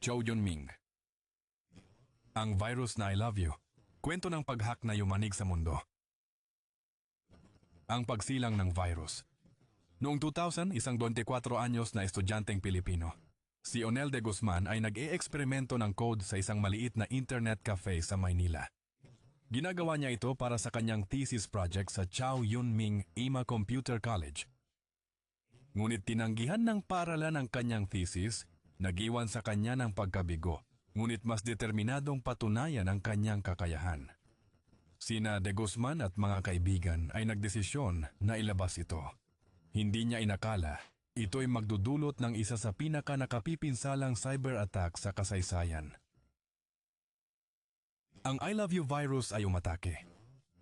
Zhou Yunming. Ang virus na I Love You. Kwento ng pag-hack na yumanig sa mundo. Ang pagsilang ng virus. Noong 2000, isang 24 anyos na estudyanteng Pilipino, si Onel de Guzman ay nag-e-eksperimento ng code sa isang maliit na internet cafe sa Maynila. Ginagawa niya ito para sa kanyang thesis project sa Zhou Yunming IMA Computer College. Ngunit tinanggihan ng paaralan ang kanyang thesis, nag-iwan sa kanya ng pagkabigo, ngunit mas determinadong patunayan ang kanyang kakayahan. Sina de Guzman at mga kaibigan ay nagdesisyon na ilabas ito. Hindi niya inakala, ito'y magdudulot ng isa sa pinaka-nakapipinsalang cyber attack sa kasaysayan. Ang I Love You virus ay umatake.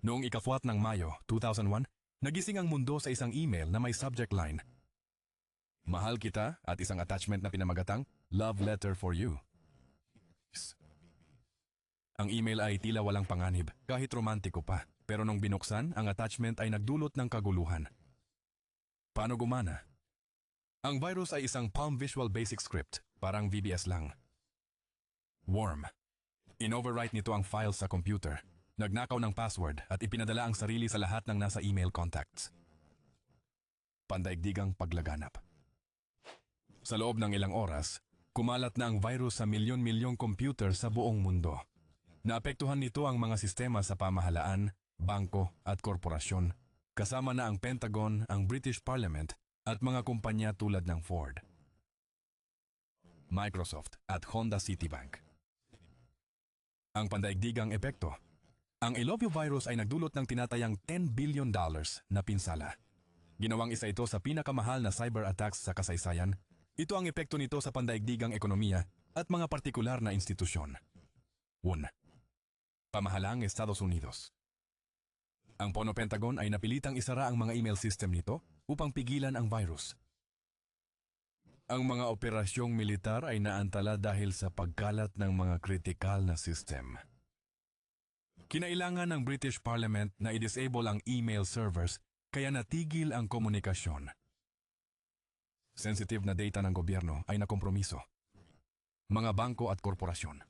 Noong ika-4 ng Mayo, 2001, nagising ang mundo sa isang email na may subject line, "Mahal kita," at isang attachment na pinamagatang, "Love letter for you." Ang email ay tila walang panganib, kahit romantiko pa. Pero nung binuksan, ang attachment ay nagdulot ng kaguluhan. Paano gumana? Ang virus ay isang Palm Visual Basic Script, parang VBS lang. Worm. In-overwrite nito ang files sa computer, nagnakaw ng password at ipinadala ang sarili sa lahat ng nasa email contacts. Pandaigdigang paglaganap. Sa loob ng ilang oras, kumalat na ang virus sa milyon-milyong computer sa buong mundo. Naapektuhan nito ang mga sistema sa pamahalaan, bangko at korporasyon, kasama na ang Pentagon, ang British Parliament at mga kumpanya tulad ng Ford, Microsoft at Honda Citibank. Ang pandaigdigang epekto. Ang I Love You virus ay nagdulot ng tinatayang $10 billion na pinsala. Ginawang isa ito sa pinakamahal na cyber attacks sa kasaysayan. Ito ang epekto nito sa pandaigdigang ekonomiya at mga partikular na institusyon. 1. Pamahalang Estados Unidos. Ang Pono Pentagon ay napilitang isara ang mga email system nito upang pigilan ang virus. Ang mga operasyong militar ay naantala dahil sa pagkalat ng mga kritikal na system. Kinailangan ng British Parliament na i-disable ang email servers kaya natigil ang komunikasyon. Sensitive na data ng gobyerno ay nakompromiso. Mga bangko at korporasyon.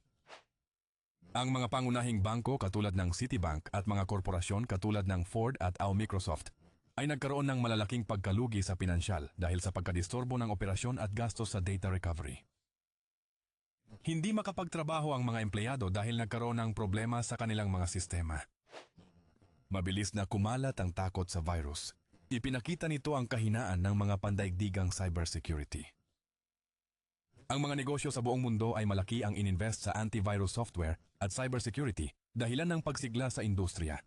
Ang mga pangunahing bangko katulad ng Citibank at mga korporasyon katulad ng Ford at Microsoft ay nagkaroon ng malalaking pagkalugi sa pinansyal dahil sa pagkadisturbo ng operasyon at gastos sa data recovery. Hindi makapagtrabaho ang mga empleyado dahil nagkaroon ng problema sa kanilang mga sistema. Mabilis na kumalat ang takot sa virus. Ipinakita nito ang kahinaan ng mga pandaigdigang cybersecurity. Ang mga negosyo sa buong mundo ay malaki ang ininvest sa antivirus software at cybersecurity dahilan ng pagsigla sa industriya.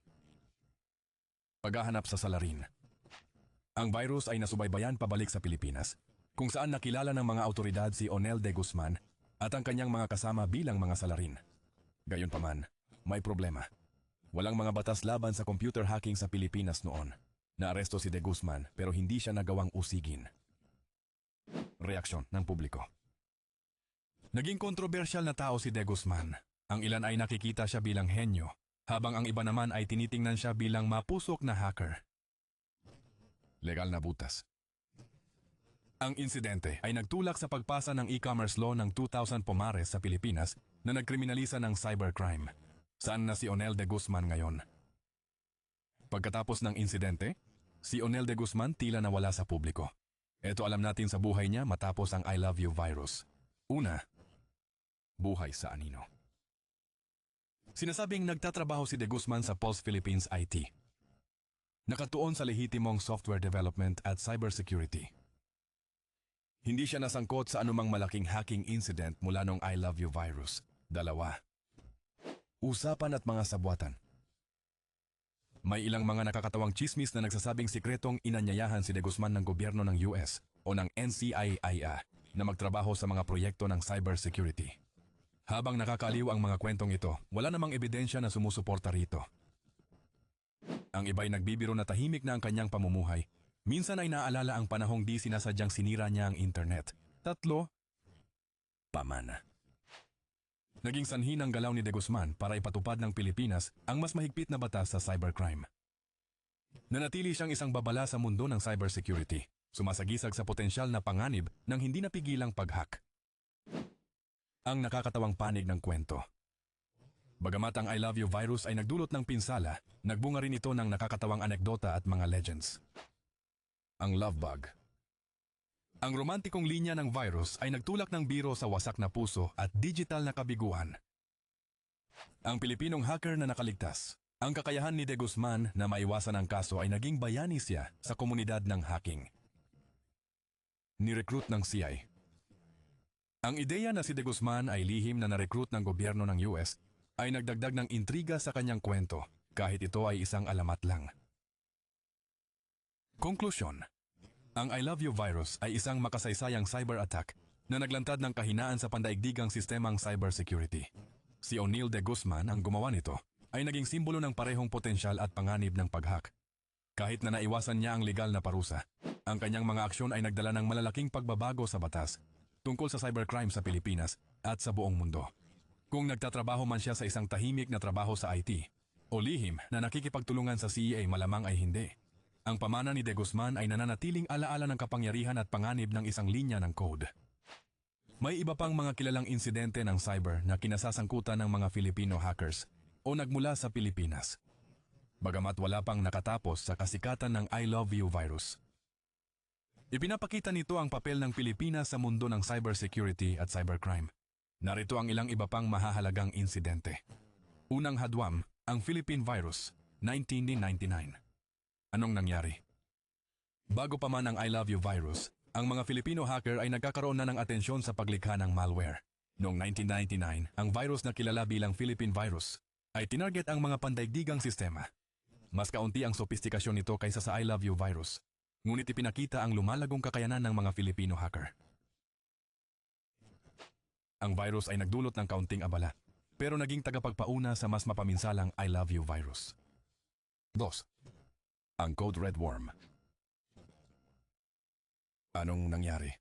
Paghahanap sa salarin. Ang virus ay nasubaybayan pabalik sa Pilipinas, kung saan nakilala ng mga autoridad si Onel de Guzman at ang kanyang mga kasama bilang mga salarin. Gayunpaman, may problema. Walang mga batas laban sa computer hacking sa Pilipinas noon. Naaresto si de Guzman pero hindi siya nagawang usigin. Reaksyon ng publiko. Naging kontrobersyal na tao si de Guzman. Ang ilan ay nakikita siya bilang henyo, habang ang iba naman ay tinitingnan siya bilang mapusok na hacker. Legal na butas. Ang insidente ay nagtulak sa pagpasa ng e-commerce law ng 2000 Pumares sa Pilipinas na nagkriminalisa ng cybercrime. Saan na si Onel de Guzman ngayon? Pagkatapos ng insidente, si Onel de Guzman tila nawala sa publiko. Ito alam natin sa buhay niya matapos ang I Love You virus. Una, buhay sa anino. Sinasabing nagtatrabaho si de Guzman sa Pulse Philippines IT. Nakatuon sa lehitimong software development at cybersecurity. Hindi siya nasangkot sa anumang malaking hacking incident mula nung I Love You virus. 2. Usapan at mga sabwatan. May ilang mga nakakatawang chismis na nagsasabing sikretong inanyayahan si de Guzman ng gobyerno ng US o ng NCIA na magtrabaho sa mga proyekto ng cybersecurity. Habang nakakaliw ang mga kwentong ito, wala namang ebidensya na sumusuporta rito. Ang iba'y nagbibiro na tahimik na ang kanyang pamumuhay. Minsan ay naaalala ang panahong di sinasadyang sinira niya ang internet. 3. Pamana. Naging sanhi ng galaw ni de Guzman para ipatupad ng Pilipinas ang mas mahigpit na batas sa cybercrime. Nanatili siyang isang babala sa mundo ng cybersecurity, sumasagisag sa potensyal na panganib ng hindi napigilang pag-hack. ang nakakatawang panig ng kwento. Bagamat ang I Love You virus ay nagdulot ng pinsala, nagbunga rin ito ng nakakatawang anekdota at mga legends. Ang Love Bug. Ang romantikong linya ng virus ay nagtulak ng biro sa wasak na puso at digital na kabiguan. Ang Pilipinong hacker na nakaligtas. Ang kakayahan ni De Guzman na maiwasan ang kaso ay naging bayani siya sa komunidad ng hacking. Ni-recruit ng CI. Ang ideya na si De Guzman ay lihim na na-recruit ng gobyerno ng US ay nagdagdag ng intriga sa kanyang kwento kahit ito ay isang alamat lang. Konklusyon. Ang I Love You virus ay isang makasaysayang cyber attack na naglantad ng kahinaan sa pandaigdigang sistemang cybersecurity. Si O'Neil De Guzman, ang gumawa nito, ay naging simbolo ng parehong potensyal at panganib ng pag-hack. Kahit na naiwasan niya ang legal na parusa, ang kanyang mga aksyon ay nagdala ng malalaking pagbabago sa batas tungkol sa cybercrime sa Pilipinas at sa buong mundo. Kung nagtatrabaho man siya sa isang tahimik na trabaho sa IT o lihim na nakikipagtulungan sa CEA, malamang ay hindi. Ang pamana ni De Guzman ay nananatiling alaala ng kapangyarihan at panganib ng isang linya ng code. May iba pang mga kilalang insidente ng cyber na kinasasangkutan ng mga Filipino hackers o nagmula sa Pilipinas. Bagamat wala pang nakatapos sa kasikatan ng I Love You virus. Ipinapakita nito ang papel ng Pilipinas sa mundo ng cybersecurity at cybercrime. Narito ang ilang iba pang mahahalagang insidente. Unang hadwam, ang Philippine virus, 1999. Anong nangyari? Bago pa man ang I Love You virus, ang mga Filipino hacker ay nagkakaroon na ng atensyon sa paglikha ng malware. Noong 1999, ang virus na kilala bilang Philippine virus ay tinarget ang mga pandaigdigang sistema. Mas kaunti ang sopistikasyon nito kaysa sa I Love You virus, ngunit ipinakita ang lumalagong kakayanan ng mga Filipino hacker. Ang virus ay nagdulot ng kaunting abala, pero naging tagapagpauna sa mas mapaminsalang I Love You virus. 2. Ang Code Red Worm. Anong nangyari?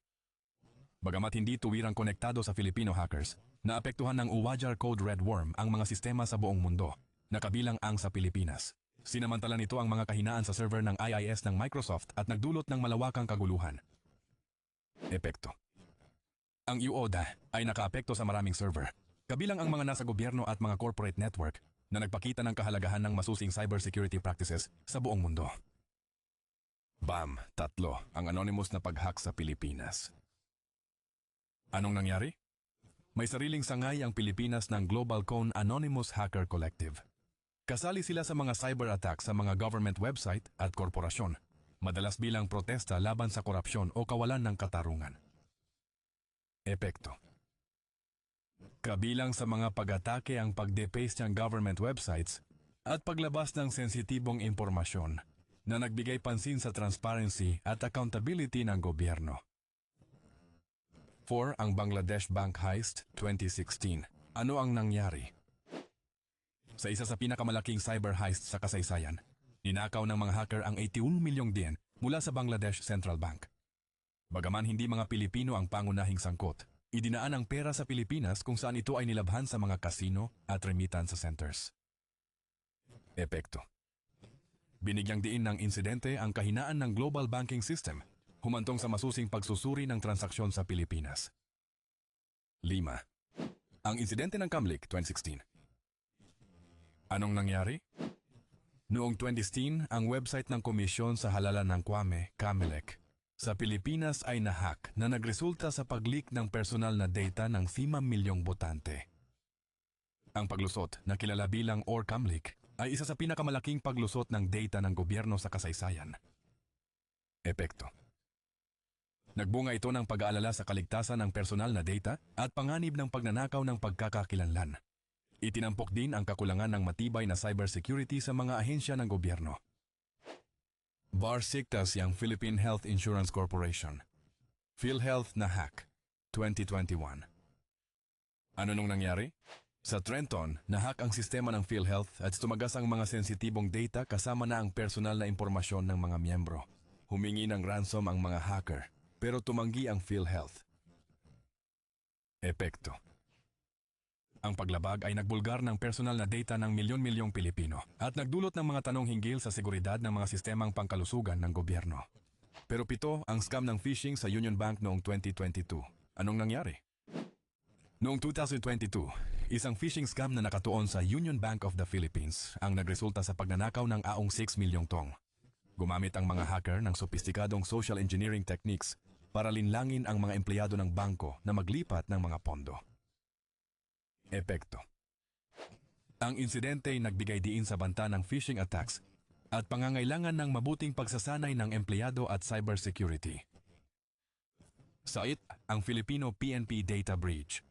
Bagamat hindi tuwirang konektado sa Filipino hackers, naapektuhan ng Uwajar Code Red Worm ang mga sistema sa buong mundo, na kabilang ang sa Pilipinas. Sinamantala nito ang mga kahinaan sa server ng IIS ng Microsoft at nagdulot ng malawakang kaguluhan. Epekto. Ang UODA ay nakaapekto sa maraming server, kabilang ang mga nasa gobyerno at mga corporate network na nagpakita ng kahalagahan ng masusing cybersecurity practices sa buong mundo. BAM! 3. Ang anonymous na pag-hack sa Pilipinas. Anong nangyari? May sariling sangay ang Pilipinas ng Global Cone Anonymous Hacker Collective. Kasali sila sa mga cyber attack sa mga government website at korporasyon, madalas bilang protesta laban sa korupsyon o kawalan ng katarungan. Epekto. Kabilang sa mga pag-atake ang pag-depaste ng government websites at paglabas ng sensitibong impormasyon na nagbigay pansin sa transparency at accountability ng gobyerno. 4. Ang Bangladesh Bank Heist 2016. Ano ang nangyari? Sa isa sa pinakamalaking cyber heist sa kasaysayan, ninakaw ng mga hacker ang 81 milyong yen mula sa Bangladesh Central Bank. Bagaman hindi mga Pilipino ang pangunahing sangkot, idinaan ang pera sa Pilipinas kung saan ito ay nilabhan sa mga casino at remittance centers. Epekto. Binigyang diin ng insidente ang kahinaan ng global banking system, humantong sa masusing pagsusuri ng transaksyon sa Pilipinas. 5. Ang insidente ng Camlic 2016. Anong nangyari? Noong 2016, ang website ng Komisyon sa Halalan ng Kwame, CAMELEC, sa Pilipinas ay nahack na nagresulta sa pag-leak ng personal na data ng 5 milyong botante. Ang paglusot, na kilala bilang OR-CAMLEC, ay isa sa pinakamalaking paglusot ng data ng gobyerno sa kasaysayan. Epekto. Nagbunga ito ng pag-aalala sa kaligtasan ng personal na data at panganib ng pagnanakaw ng pagkakakilanlan. Itinampok din ang kakulangan ng matibay na cybersecurity sa mga ahensya ng gobyerno. Barsiktas yang Philippine Health Insurance Corporation. PhilHealth na hack, 2021. Ano nung nangyari? Sa Trenton, nahack ang sistema ng PhilHealth at tumagas ang mga sensitibong data kasama na ang personal na impormasyon ng mga miyembro. Humingi ng ransom ang mga hacker, pero tumanggi ang PhilHealth. Epekto. Ang paglabag ay nagbulgar ng personal na data ng milyon-milyong Pilipino at nagdulot ng mga tanong hinggil sa seguridad ng mga sistemang pangkalusugan ng gobyerno. Pero 7 ang scam ng phishing sa Union Bank noong 2022. Anong nangyari? Noong 2022, isang phishing scam na nakatuon sa Union Bank of the Philippines ang nagresulta sa pagnanakaw ng aong 6 milyong tong. Gumamit ang mga hacker ng sopistikadong social engineering techniques para linlangin ang mga empleyado ng bangko na maglipat ng mga pondo. Epekto. Ang insidente ay nagbigay diin sa banta ng phishing attacks at pangangailangan ng mabuting pagsasanay ng empleyado at cybersecurity. Sait, ang Filipino PNP data breach.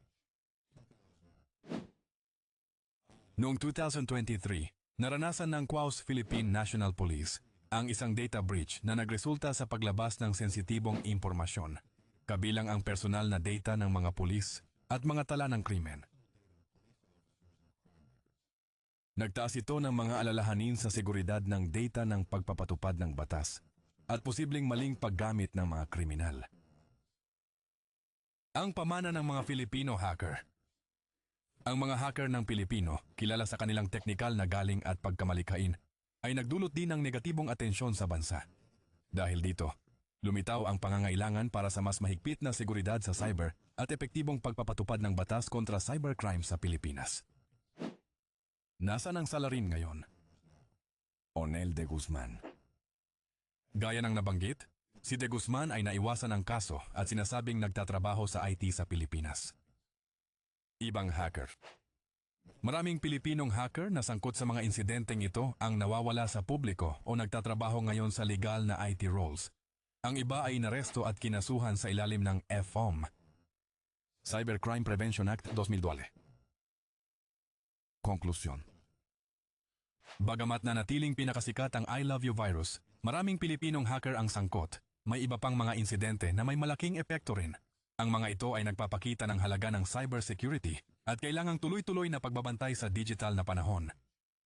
Noong 2023, naranasan ng QUAUS Philippine National Police ang isang data breach na nagresulta sa paglabas ng sensitibong impormasyon, kabilang ang personal na data ng mga pulis at mga tala ng krimen. Nagtaas ito ng mga alalahanin sa seguridad ng data ng pagpapatupad ng batas at posibleng maling paggamit ng mga kriminal. Ang pamana ng mga Filipino hacker. Ang mga hacker ng Pilipino, kilala sa kanilang teknikal na galing at pagkamalikhain, ay nagdulot din ng negatibong atensyon sa bansa. Dahil dito, lumitaw ang pangangailangan para sa mas mahigpit na seguridad sa cyber at epektibong pagpapatupad ng batas kontra cybercrime sa Pilipinas. Nasaan ang salarin ngayon? Onel de Guzman. Gaya ng nabanggit, si de Guzman ay naiwasan ang kaso at sinasabing nagtatrabaho sa IT sa Pilipinas. Ibang hacker. Maraming Pilipinong hacker na sangkot sa mga insidenteng ito ang nawawala sa publiko o nagtatrabaho ngayon sa legal na IT roles. Ang iba ay inaresto at kinasuhan sa ilalim ng FOM, Cybercrime Prevention Act 2012. Konklusyon. Bagamat na natiling pinakasikat ang I Love You virus, maraming Pilipinong hacker ang sangkot. May iba pang mga insidente na may malaking epekto rin. Ang mga ito ay nagpapakita ng halaga ng cybersecurity at kailangang tuloy-tuloy na pagbabantay sa digital na panahon.